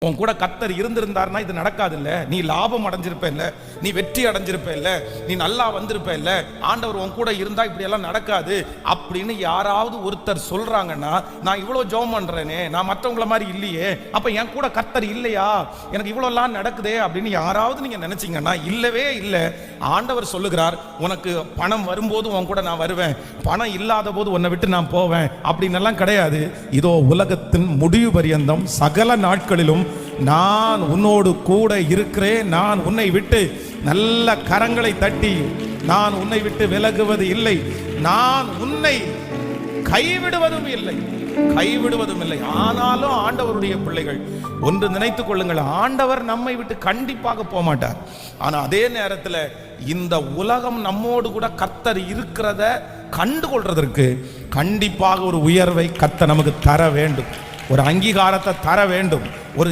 உன் கூட கர்த்தர் இருந்திருந்தார்னா இது நடக்காது இல்ல. நீ லாபம் அடைஞ்சிருப்ப இல்ல, நீ வெற்றி அடைஞ்சிருப்ப இல்ல, நீ நல்லா வந்திருப்ப இல்ல, ஆண்டவர் உன் கூட இருந்தா இப்படி எல்லாம் நடக்காது அப்படின்னு யாராவது ஒருத்தர் சொல்றாங்கன்னா, நான் இவ்வளவு ஜெபம் பண்றேனே, நான் மற்றவங்கள மாதிரி இல்லையே, அப்ப என் கூட கர்த்தர் இல்லையா, எனக்கு இவ்வளவு எல்லாம் நடக்குதே அப்படின்னு யாராவது நீங்க நினைச்சீங்கன்னா இல்லவே இல்லை. ஆண்டவர் சொல்லுகிறார், உனக்கு பணம் வரும்போது உன் கூட நான் வருவேன், பணம் இல்லாத போது உன்னை விட்டு நான் போவேன் அப்படின்னு எல்லாம் கிடையாது. இதோ உலகத்தின் முடிவு பரியந்தம் சகல நாட்களிலும் நான் உன்னோடு கூட இருக்கிறேன், நான் உன்னை விட்டு நல்ல கரங்களை தட்டி நான் உன்னை விட்டு விலகுவது இல்லை, நான் உன்னை கைவிடுவதும் இல்லை, கைவிடுவதும் இல்லை. ஆனாலும் ஆண்டவருடைய பிள்ளைகள் ஒன்று நினைத்துக் கொள்ளுங்கள், ஆண்டவர் நம்மை விட்டு கண்டிப்பாக போக மாட்டார். ஆனா அதே நேரத்தில் இந்த உலகம் நம்மோடு கூட கர்த்தர் இருக்கிறத கண்டுகொள்றதற்கு கண்டிப்பாக ஒரு உயர்வை கர்த்தர் நமக்கு தர வேண்டும், ஒரு அங்கீகாரத்தை தர வேண்டும், ஒரு